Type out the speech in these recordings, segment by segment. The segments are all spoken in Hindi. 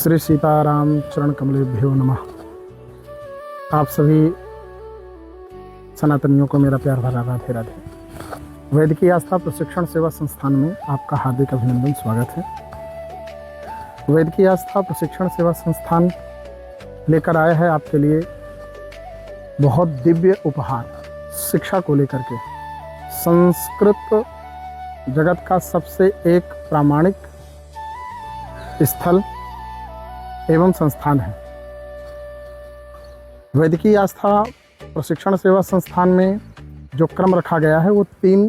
श्री सीताराम चरण कमलेभ्यो नमः। आप सभी सनातनियों को मेरा प्यार भरा राधे राधे। वैदिकीय आस्था प्रशिक्षण सेवा संस्थान में आपका हार्दिक अभिनंदन, स्वागत है। वैदिकीय आस्था प्रशिक्षण सेवा संस्थान लेकर आया है आपके लिए बहुत दिव्य उपहार, शिक्षा को लेकर के। संस्कृत जगत का सबसे एक प्रामाणिक स्थल एवं संस्थान है। वैदिकीय आस्था प्रशिक्षण सेवा संस्थान में जो क्रम रखा गया है वो 3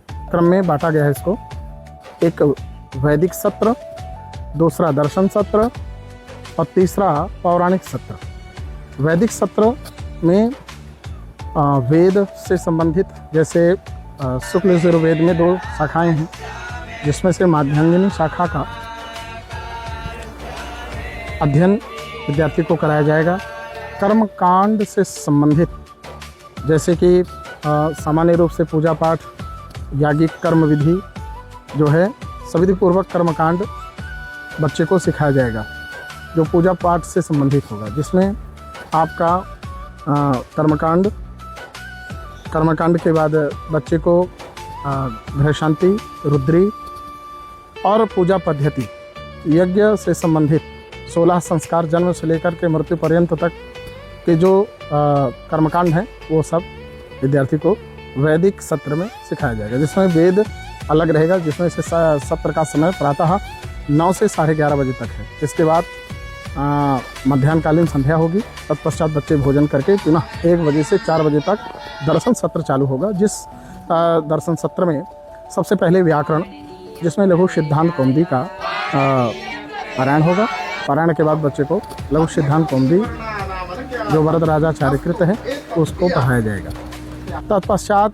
क्रम में बांटा गया है इसको। एक वैदिक सत्र, दूसरा दर्शन सत्र और तीसरा पौराणिक सत्र। वैदिक सत्र में वेद से संबंधित, जैसे शुक्ल यजुर्वेद में 2 शाखाएं हैं, जिसमें से माध्यांगिनी शाखा का अध्ययन विद्यार्थी को कराया जाएगा। कर्म कांड से संबंधित, जैसे कि सामान्य रूप से पूजा पाठ, यागिक कर्म विधि जो है, सविधिपूर्वक कर्मकांड बच्चे को सिखाया जाएगा जो पूजा पाठ से संबंधित होगा, जिसमें आपका कर्मकांड के बाद बच्चे को ग्रह शांति, रुद्री और पूजा पद्धति, यज्ञ से संबंधित 16 संस्कार, जन्म से लेकर के मृत्यु पर्यंत तक के जो कर्मकांड हैं वो सब विद्यार्थी को वैदिक सत्र में सिखाया जाएगा, जिसमें वेद अलग रहेगा, जिसमें से सत्र का समय प्रातः 9 से 11:30 बजे तक है। इसके बाद मध्याह्नकालीन संध्या होगी। तत्पश्चात बच्चे भोजन करके पुनः 1 बजे से 4 बजे तक दर्शन सत्र चालू होगा, जिस दर्शन सत्र में सबसे पहले व्याकरण, जिसमें लघु सिद्धांत कौमुदी का पारायण होगा। पारायण के बाद बच्चे को लघु सिद्धांत कौमुदी जो वरदराजाचार्यकृत है उसको पढ़ाया जाएगा। तत्पश्चात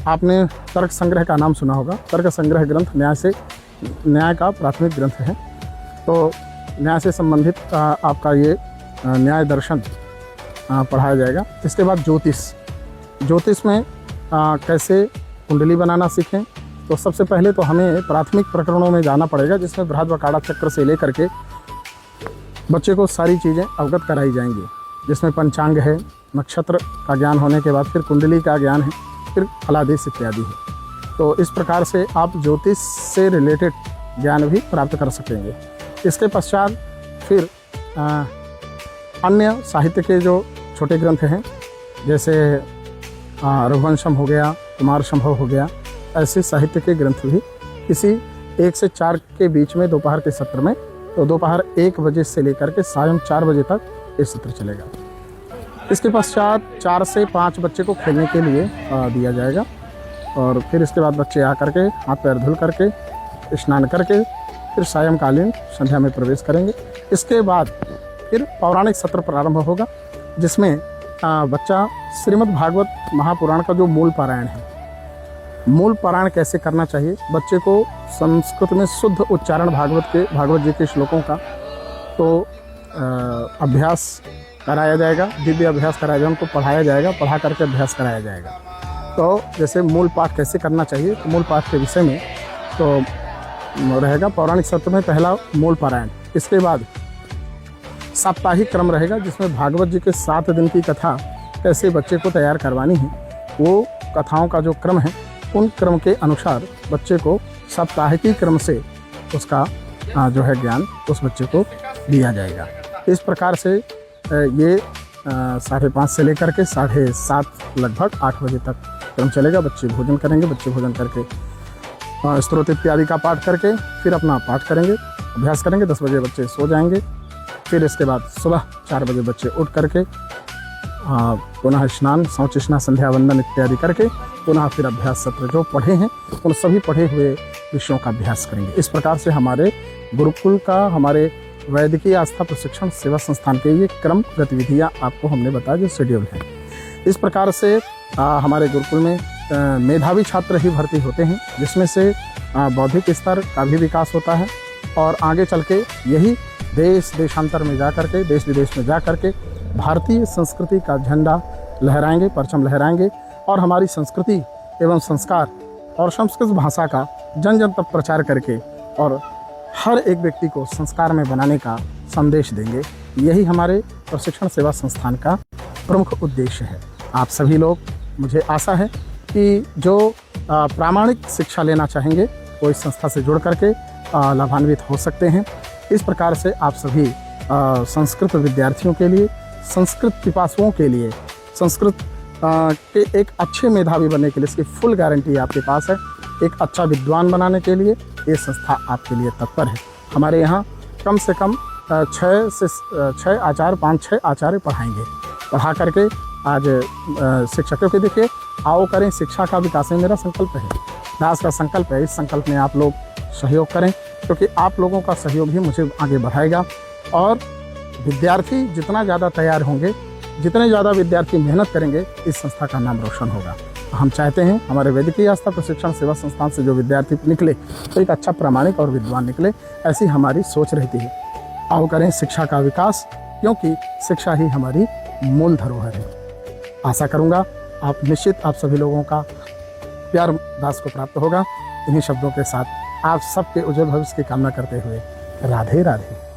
आपने तर्क संग्रह का नाम सुना होगा। तर्क संग्रह ग्रंथ न्याय का प्राथमिक ग्रंथ है, तो न्याय से संबंधित आपका ये न्याय दर्शन पढ़ाया जाएगा। इसके बाद ज्योतिष में कैसे कुंडली बनाना सीखें, तो सबसे पहले तो हमें प्राथमिक प्रकरणों में जाना पड़ेगा, जिसमें बृहद्वकाड़ा चक्र से लेकर के बच्चे को सारी चीज़ें अवगत कराई जाएंगी, जिसमें पंचांग है, नक्षत्र का ज्ञान होने के बाद फिर कुंडली का ज्ञान है, फिर फलादेश इत्यादि है। तो इस प्रकार से आप ज्योतिष से रिलेटेड ज्ञान भी प्राप्त कर सकेंगे। इसके पश्चात फिर अन्य साहित्य के जो छोटे ग्रंथ हैं, जैसे रघुवंशम हो गया, कुमार संभव हो गया, ऐसे साहित्य के ग्रंथ भी इसी 1 से 4 के बीच में दोपहर के सत्र में, तो दोपहर 1 बजे से लेकर के सायं 4 बजे तक ये सत्र चलेगा। इसके पश्चात 4 से 5 बच्चे को खेलने के लिए दिया जाएगा, और फिर इसके बाद बच्चे आकर के हाथ पैर धुल करके, स्नान करके फिर सायंकालीन संध्या में प्रवेश करेंगे। इसके बाद फिर पौराणिक सत्र प्रारंभ होगा, जिसमें बच्चा श्रीमद् भागवत महापुराण का जो मूल पारायण है, मूल पारायण कैसे करना चाहिए, बच्चे को संस्कृत में शुद्ध उच्चारण भागवत जी के श्लोकों का तो अभ्यास कराया जाएगा, दिव्य अभ्यास कराया जाएगा, उनको पढ़ाया जाएगा, पढ़ा करके अभ्यास कराया जाएगा। तो जैसे मूल पाठ कैसे करना चाहिए, तो मूल पाठ के विषय में तो रहेगा पौराणिक सत्र में पहला मूल पारायण। इसके बाद साप्ताहिक क्रम रहेगा, जिसमें भागवत जी के 7 दिन की कथा कैसे बच्चे को तैयार करवानी है, वो कथाओं का जो क्रम है, उन क्रम के अनुसार बच्चे को साप्ताहिकी क्रम से उसका जो है ज्ञान उस बच्चे को दिया जाएगा। इस प्रकार से ये 5:30 से लेकर के 7:30 लगभग 8 बजे तक क्रम चलेगा। बच्चे भोजन करेंगे, बच्चे भोजन करके स्तोत्र इत्यादि का पाठ करके फिर अपना पाठ करेंगे, अभ्यास करेंगे। 10 बजे बच्चे सो जाएंगे। फिर इसके बाद सुबह 4 बजे बच्चे उठ करके पुनः स्नान, शौच स्नान, संध्या वंदन इत्यादि करके पुनः फिर अभ्यास सत्र जो पढ़े हैं उन सभी पढ़े हुए विषयों का अभ्यास करेंगे। इस प्रकार से हमारे गुरुकुल का, हमारे वैदिकीय आस्था प्रशिक्षण सेवा संस्थान के ये क्रम गतिविधियाँ आपको हमने बताया जो शेड्यूल है। इस प्रकार से हमारे गुरुकुल में मेधावी छात्र ही भर्ती होते हैं, जिसमें से बौद्धिक स्तर का भी विकास होता है, और आगे चल के यही देशांतर में जा करके, देश विदेश में जा करके भारतीय संस्कृति का झंडा लहराएंगे, परचम लहराएंगे, और हमारी संस्कृति एवं संस्कार और संस्कृत भाषा का जन जन तक प्रचार करके और हर एक व्यक्ति को संस्कार में बनाने का संदेश देंगे। यही हमारे प्रशिक्षण सेवा संस्थान का प्रमुख उद्देश्य है। आप सभी लोग, मुझे आशा है कि जो प्रामाणिक शिक्षा लेना चाहेंगे वो इस संस्था से जुड़ करके लाभान्वित हो सकते हैं। इस प्रकार से आप सभी संस्कृत विद्यार्थियों के लिए, संस्कृत पिपासुओं के लिए, संस्कृत के एक अच्छे मेधावी बनने के लिए इसकी फुल गारंटी आपके पास है। एक अच्छा विद्वान बनाने के लिए ये संस्था आपके लिए तत्पर है। हमारे यहाँ कम से कम 6 आचार्य, 5-6 आचार्य पढ़ाएंगे। पढ़ा करके आज शिक्षकों के देखिए, आओ करें शिक्षा का विकास है मेरा संकल्प है, दास का संकल्प है। इस संकल्प में आप लोग सहयोग करें, क्योंकि आप लोगों का सहयोग ही मुझे आगे बढ़ाएगा। और विद्यार्थी जितना ज़्यादा तैयार होंगे, जितने ज़्यादा विद्यार्थी मेहनत करेंगे, इस संस्था का नाम रोशन होगा। हम चाहते हैं हमारे वैदिकीय आस्था प्रशिक्षण सेवा संस्थान से जो विद्यार्थी निकले तो एक अच्छा प्रामाणिक और विद्वान निकले, ऐसी हमारी सोच रहती है। आओ करें शिक्षा का विकास, क्योंकि शिक्षा ही हमारी मूल धरोहर है। आशा करूँगा आप निश्चित, आप सभी लोगों का प्यार दास को प्राप्त होगा। इन्हीं शब्दों के साथ आप सबके उज्जवल भविष्य की कामना करते हुए राधे राधे।